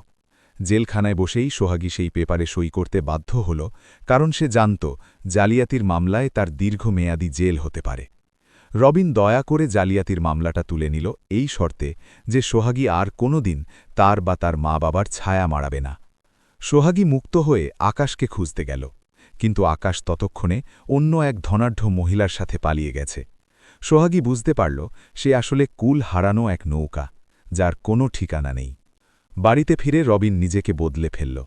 জেলখানায় বসেই সোহাগী সেই পেপারে সই করতে বাধ্য হল, কারণ সে জানত জালিয়াতির মামলায় তার দীর্ঘমেয়াদী জেল হতে পারে। রবিন দয়া করে জালিয়াতির মামলাটা তুলে নিল এই শর্তে যে সোহাগী আর কোনো দিন তার বা তার মা বাবার ছায়া মাড়াবে না। সোহাগী মুক্ত হয়ে আকাশকে খুঁজতে গেল, কিন্তু আকাশ ততক্ষণে অন্য এক ধনাঢ্য মহিলার সাথে পালিয়ে গেছে। সোহাগী বুঝতে পারল সে আসলে কুল হারানো এক নৌকা, যার কোনো ঠিকানা নেই। বাড়িতে ফিরে রবিন নিজেকে বদলে ফেলল।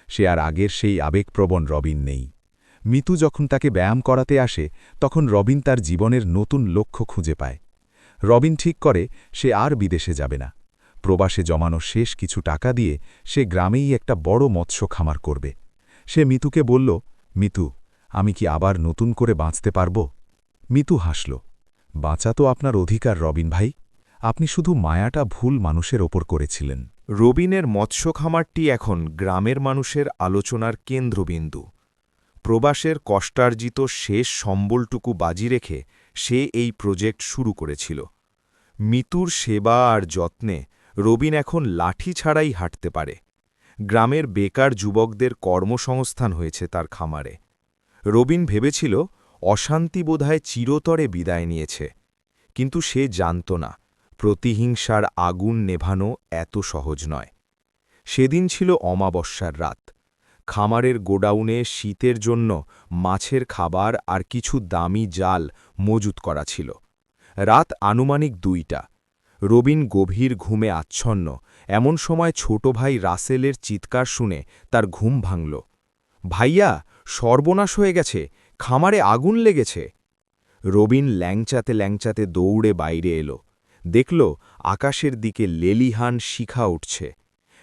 সে আর আগের সেই আবেগপ্রবণ রবিন নেই। মিতু যখন তাকে ব্যায়াম করাতে আসে, তখন রবিন তার জীবনের নতুন লক্ষ্য খুঁজে পায়। রবিন ঠিক করে সে আর বিদেশে যাবে না। প্রবাসে জমানো শেষ কিছু টাকা দিয়ে সে গ্রামেই একটা বড় মৎস্য খামার করবে। সে মিতুকে বলল, মিতু, আমি কি আবার নতুন করে বাঁচতে পারব? মিতু হাসল। বাঁচা তো আপনার অধিকার রবিন ভাই, আপনি শুধু মায়াটা ভুল মানুষের ওপর করেছিলেন। রবিনের মৎস্য খামারটি এখন গ্রামের মানুষের আলোচনার কেন্দ্রবিন্দু। প্রবাসের কষ্টার্জিত শেষ সম্বলটুকু বাজি রেখে সে এই প্রজেক্ট শুরু করেছিল। মিতুর সেবা আর যত্নে রবিন এখন লাঠি ছাড়াই হাঁটতে পারে। গ্রামের বেকার যুবকদের কর্মসংস্থান হয়েছে তার খামারে। রবিন ভেবেছিল অশান্তি বোধহয় চিরতরে বিদায় নিয়েছে, কিন্তু সে জানত না প্রতিহিংসার আগুন নেভানো এত সহজ নয়। সেদিন ছিল অমাবস্যার রাত। খামারের গোডাউনে শীতের জন্য মাছের খাবার আর কিছু দামি জাল মজুত করা ছিল। রাত আনুমানিক 2টা। রবিন গভীর ঘুমে আচ্ছন্ন। এমন সময় ছোট ভাই রাসেলের চিৎকার শুনে তার ঘুম ভাঙল। ভাইয়া, সর্বনাশ হয়ে গেছে, খামারে আগুন লেগেছে। রবিন ল্যাংচাতে ল্যাংচাতে দৌড়ে বাইরে এলো। দেখল আকাশের দিকে লেলিহান শিখা উঠছে।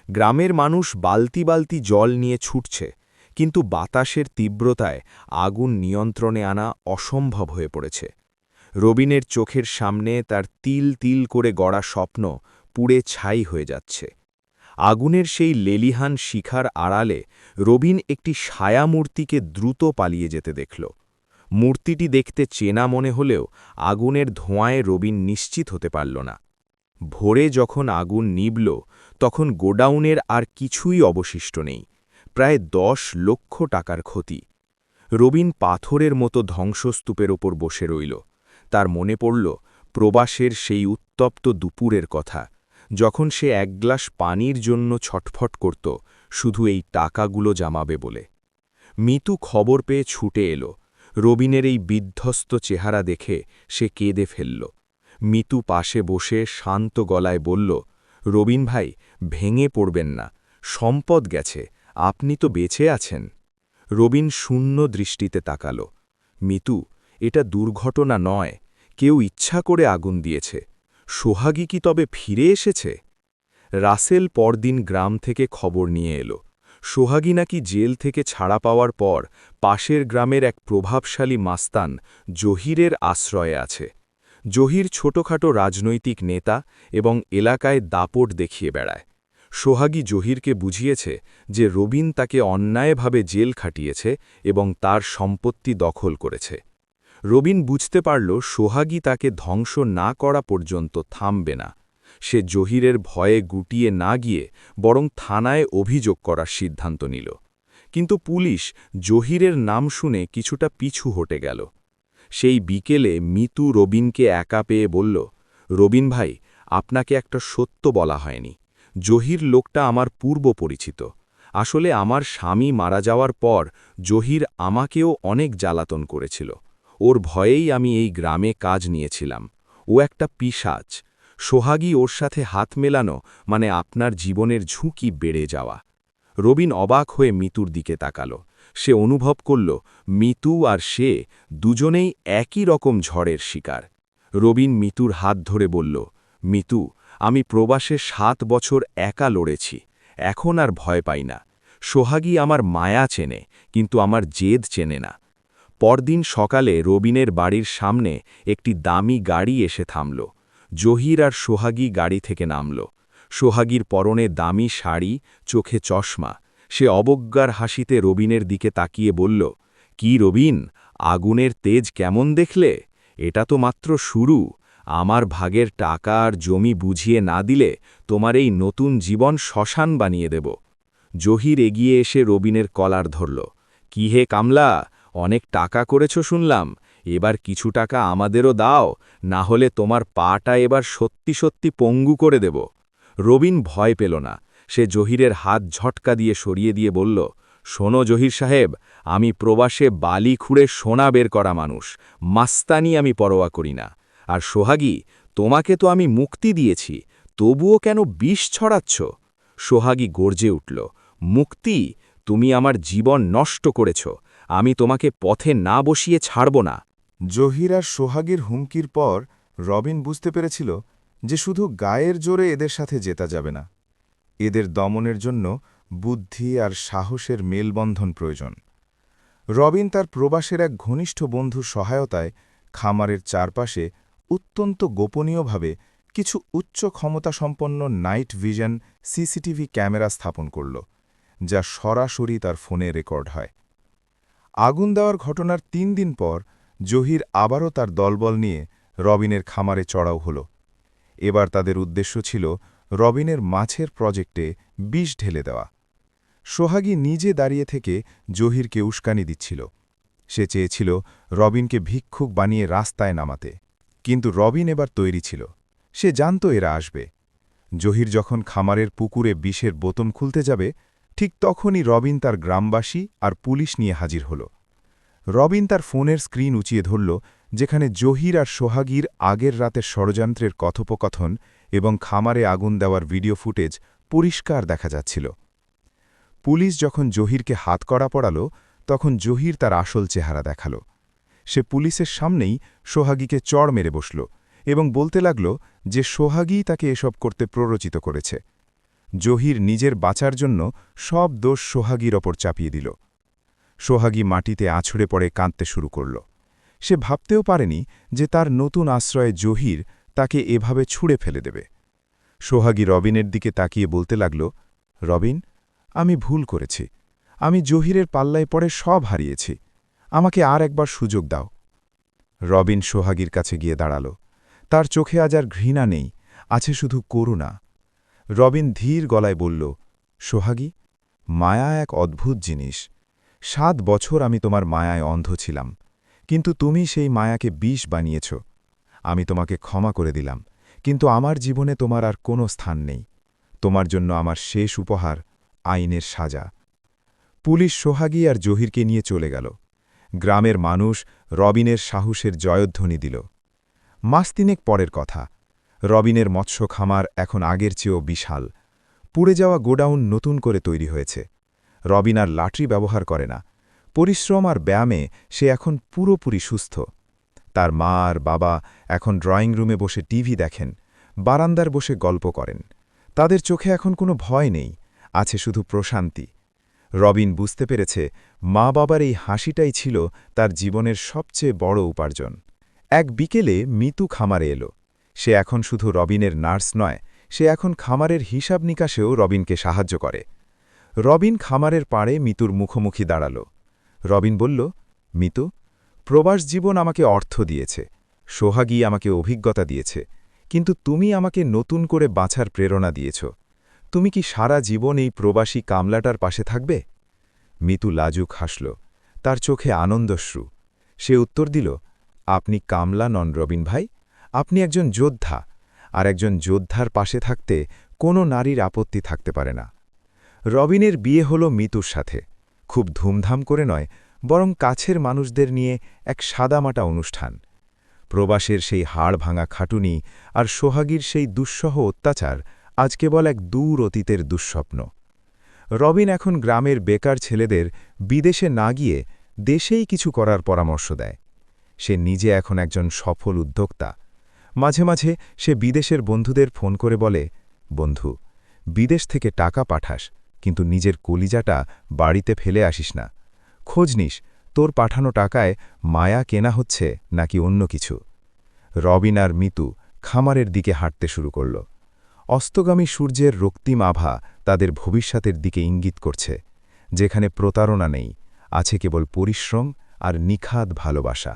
গ্রামের মানুষ বালতি বালতি জল নিয়ে ছুটছে, কিন্তু বাতাসের তীব্রতায় আগুন নিয়ন্ত্রণে আনা অসম্ভব হয়ে পড়েছে। রবিনের চোখের সামনে তার তিল তিল করে গড়া স্বপ্ন পুড়ে ছাই হয়ে যাচ্ছে। আগুনের সেই লেলিহান শিখার আড়ালে রবিন একটি ছায়ামূর্তিকে দ্রুত পালিয়ে যেতে দেখল। মূর্তিটি দেখতে চেনা মনে হলেও আগুনের ধোঁয়ায় রবিন নিশ্চিত হতে পারল না। ভোরে যখন আগুন নিভল, তখন গোডাউনের আর কিছুই অবশিষ্ট নেই। প্রায় 10 লক্ষ টাকার ক্ষতি। রবিন পাথরের মতো ধ্বংসস্তূপের ওপর বসে রইল। তার মনে পড়ল প্রবাসের সেই উত্তপ্ত দুপুরের কথা, যখন সে এক গ্লাস পানির জন্য ছটফট করত, শুধু এই টাকাগুলো জামাবে বলে। মিতু খবর পেয়ে ছুটে এলো। রবিনের এই বিধ্বস্ত চেহারা দেখে সে কেঁদে ফেলল। মিতু পাশে বসে শান্ত গলায় বলল, রবিন ভাই, ভেঙে পড়বেন না, সম্পদ গেছে, আপনি তো বেঁচে আছেন। রবিন শূন্য দৃষ্টিতে তাকাল। মিতু, এটা দুর্ঘটনা নয়, কেউ ইচ্ছা করে আগুন দিয়েছে। সোহাগী কি তবে ফিরে এসেছে? রাসেল পরদিন গ্রাম থেকে খবর নিয়ে এলো। সোহাগী নাকি জেল থেকে ছাড়া পাওয়ার পর পাশের গ্রামের এক প্রভাবশালী মাস্তান জহিরের আশ্রয়ে আছে। জহির ছোটখাটো রাজনৈতিক নেতা এবং এলাকায় দাপট দেখিয়ে বেড়ায়। সোহাগী জহিরকে বুঝিয়েছে যে রবিন তাকে অন্যায়ভাবে জেল খাটিয়েছে এবং তার সম্পত্তি দখল করেছে। রবিন বুঝতে পারল সোহাগী তাকে ধ্বংস না করা পর্যন্ত থামবে না। সে জহিরের ভয়ে গুটিয়ে না গিয়ে বরং থানায় অভিযোগ করার সিদ্ধান্ত নিল। কিন্তু পুলিশ জহিরের নাম শুনে কিছুটা পিছু হটে গেল। সেই বিকেলে মিতু রবিনকে একা পেয়ে বলল, রবিন ভাই, আপনাকে একটা সত্য বলা হয়নি। জহির লোকটা আমার পূর্ব পরিচিত। আসলে আমার স্বামী মারা যাওয়ার পর জহির আমাকেও অনেক জ্বালাতন করেছিল। ওর ভয়েই আমি এই গ্রামে কাজ নিয়েছিলাম। ও একটা পিশাচ। সোহাগী ওর সাথে হাত মেলানো মানে আপনার জীবনের ঝুঁকি বেড়ে যাওয়া। রবিন অবাক হয়ে মিতুর দিকে তাকাল। সে অনুভব করল মিতু আর সে দুজনেই একই রকম ঝড়ের শিকার। রবিন মিতুর হাত ধরে বলল, মিতু, আমি প্রবাসে 7 বছর একা লড়েছি, এখন আর ভয় পাই না। সোহাগী আমার মায়া চেনে, কিন্তু আমার জেদ চেনে না। পরদিন সকালে রবিনের বাড়ির সামনে একটি দামি গাড়ি এসে থামল। জহির আর সোহাগী গাড়ি থেকে নামল। সোহাগীর পরনে দামি শাড়ি, চোখে চশমা। সে অবজ্ঞার হাসিতে রবিনের দিকে তাকিয়ে বলল, কি রবিন, আগুনের তেজ কেমন দেখলে? এটা তো মাত্র শুরু। আমার ভাগের টাকা আর জমি বুঝিয়ে না দিলে তোমার এই নতুন জীবন শ্মশান বানিয়ে দেব। জহির এগিয়ে এসে রবিনের কলার ধরল। কি হে কামলা, অনেক টাকা করেছ শুনলাম, এবার কিছু টাকা আমাদেরও দাও, না হলে তোমার পাটা এবার সত্যি সত্যি পঙ্গু করে দেব। রবিন ভয় পেল না। সে জহিরের হাত ঝটকা দিয়ে সরিয়ে দিয়ে বলল, শোনো জহির সাহেব, আমি প্রবাসে বালি খুঁড়ে সোনা বের করা মানুষ, মাস্তানি আমি পরোয়া করি না। আর সোহাগী, তোমাকে তো আমি মুক্তি দিয়েছি, তবুও কেন বিষ ছড়াচ্ছ? সোহাগী গর্জে উঠল, মুক্তি? তুমি আমার জীবন নষ্ট করেছ, আমি তোমাকে পথে না বসিয়ে ছাড়ব না। জহির আর সোহাগীর হুমকির পর রবিন বুঝতে পেরেছিল যে শুধু গায়ের জোরে এদের সাথে জেতা যাবে না। এদের দমনের জন্য বুদ্ধি আর সাহসের মেলবন্ধন প্রয়োজন। রবিন তার প্রবাসের এক ঘনিষ্ঠ বন্ধুর সহায়তায় খামারের চারপাশে অত্যন্ত গোপনীয়ভাবে কিছু উচ্চ ক্ষমতাসম্পন্ন নাইট ভিশন সিসিটিভি ক্যামেরা স্থাপন করল, যা সরাসরি তার ফোনে রেকর্ড হয়। আগুন দেওয়ার ঘটনার ৩ দিন পর জহির আবারও তার দলবল নিয়ে রবিনের খামারে চড়াও হল। এবার তাদের উদ্দেশ্য ছিল রবিনের মাছের প্রজেক্টে বিষ ঢেলে দেওয়া। সোহাগী নিজে দাঁড়িয়ে থেকে জহিরকে উস্কানি দিচ্ছিল। সে চেয়েছিল রবিনকে ভিক্ষুক বানিয়ে রাস্তায় নামাতে, কিন্তু রবিন এবার তৈরি ছিল। সে জানত এরা আসবে। জহির যখন খামারের পুকুরে বিষের বোতল খুলতে যাবে, ঠিক তখনই রবিন তার গ্রামবাসী আর পুলিশ নিয়ে হাজির হল। রবিন তার ফোনের স্ক্রিন উঁচিয়ে ধরল, যেখানে জহির আর সোহাগীর আগের রাতের ষড়যন্ত্রের কথোপকথন এবং খামারে আগুন দেওয়ার ভিডিও ফুটেজ পরিষ্কার দেখা যাচ্ছিল। পুলিশ যখন জহিরকে হাতকড়া পড়াল, তখন জহির তার আসল চেহারা দেখাল। সে পুলিশের সামনেই সোহাগীকে চড় মেরে বসল এবং বলতে লাগল যে সোহাগী তাকে এসব করতে প্ররোচিত করেছে। জহির নিজের বাঁচার জন্য সব দোষ সোহাগীর ওপর চাপিয়ে দিল। সোহাগী মাটিতে আছড়ে পড়ে কাঁদতে শুরু করল। সে ভাবতেও পারেনি যে তার নতুন আশ্রয়ে জহির তাকে এভাবে ছুঁড়ে ফেলে দেবে। সোহাগী রবিনের দিকে তাকিয়ে বলতে লাগল, রবিন, আমি ভুল করেছি। আমি জহিরের পাল্লায় পড়ে সব হারিয়েছি। আমাকে আর একবার সুযোগ দাও। রবিন সোহাগীর কাছে গিয়ে দাঁড়াল। তার চোখে আজ আর ঘৃণা নেই, আছে শুধু করুণা। রবিন ধীর গলায় বলল, সোহাগী, মায়া এক অদ্ভুত জিনিস। ৭ বছর আমি তোমার মায়ায় অন্ধ ছিলাম, কিন্তু তুমি সেই মায়াকে বিষ বানিয়েছ। আমি তোমাকে ক্ষমা করে দিলাম, কিন্তু আমার জীবনে তোমার আর কোনো স্থান নেই। তোমার জন্য আমার শেষ উপহার আইনের সাজা। পুলিশ সোহাগী আর জহিরকে নিয়ে চলে গেল। গ্রামের মানুষ রবিনের সাহসের জয়ধ্বনি দিল। মাস ৩ পরের কথা। রবিনের মৎস্য খামার এখন আগের চেয়েও বিশাল। পুড়ে যাওয়া গোডাউন নতুন করে তৈরি হয়েছে। রবিন আর লাটরি ব্যবহার করে না। পরিশ্রম আর ব্যায়ামে সে এখন পুরোপুরি সুস্থ। তার মা আর বাবা এখন ড্রয়িং রুমে বসে টিভি দেখেন, বারান্দার বসে গল্প করেন। তাদের চোখে এখন কোনো ভয় নেই, আছে শুধু প্রশান্তি। রবিন বুঝতে পেরেছে মা বাবার এই হাসিটাই ছিল তার জীবনের সবচেয়ে বড় উপার্জন। এক বিকেলে মিতু খামারে এলো। সে এখন শুধু রবিনের নার্স নয়, সে এখন খামারের হিসাব নিকাশেও রবিনকে সাহায্য করে। রবিন খামারের পাড়ে মিতুর মুখোমুখি দাঁড়াল। রবিন বলল, মিতু, প্রবাস জীবন আমাকে অর্থ দিয়েছে, সোহাগী আমাকে অভিজ্ঞতা দিয়েছে, কিন্তু তুমি আমাকে নতুন করে বাঁচার প্রেরণা দিয়েছ। তুমি কি সারা জীবন এই প্রবাসী কামলাটার পাশে থাকবে? মিতু লাজুক হাসল, তার চোখে আনন্দশ্রু। সে উত্তর দিল, আপনি কামলা নন রবিন ভাই, আপনি একজন যোদ্ধা, আর একজন যোদ্ধার পাশে থাকতে কোনো নারীর আপত্তি থাকতে পারে না। রবিনের বিয়ে হল মিতুর সাথে, খুব ধুমধাম করে নয়, বরং কাছের মানুষদের নিয়ে এক সাদামাটা অনুষ্ঠান। প্রবাসের সেই হাড় ভাঙা খাটুনি আর সোহাগীর সেই দুঃসহ অত্যাচার আজ কেবল এক দূর অতীতের দুঃস্বপ্ন। রবিন এখন গ্রামের বেকার ছেলেদের বিদেশে না গিয়ে দেশেই কিছু করার পরামর্শ দেয়। সে নিজে এখন একজন সফল উদ্যোক্তা। মাঝে মাঝে সে বিদেশের বন্ধুদের ফোন করে বলে, বন্ধু, বিদেশ থেকে টাকা পাঠাস, কিন্তু নিজের কলিজাটা বাড়িতে ফেলে আসিস না। খোঁজ নিস তোর পাঠানো টাকায় মায়া কেনা হচ্ছে নাকি অন্য কিছু। রবিন আর মিতু খামারের দিকে হাঁটতে শুরু করল। অস্তগামী সূর্যের রক্তিম আভা তাদের ভবিষ্যতের দিকে ইঙ্গিত করছে, যেখানে প্রতারণা নেই, আছে কেবল পরিশ্রম আর নিখাদ ভালোবাসা।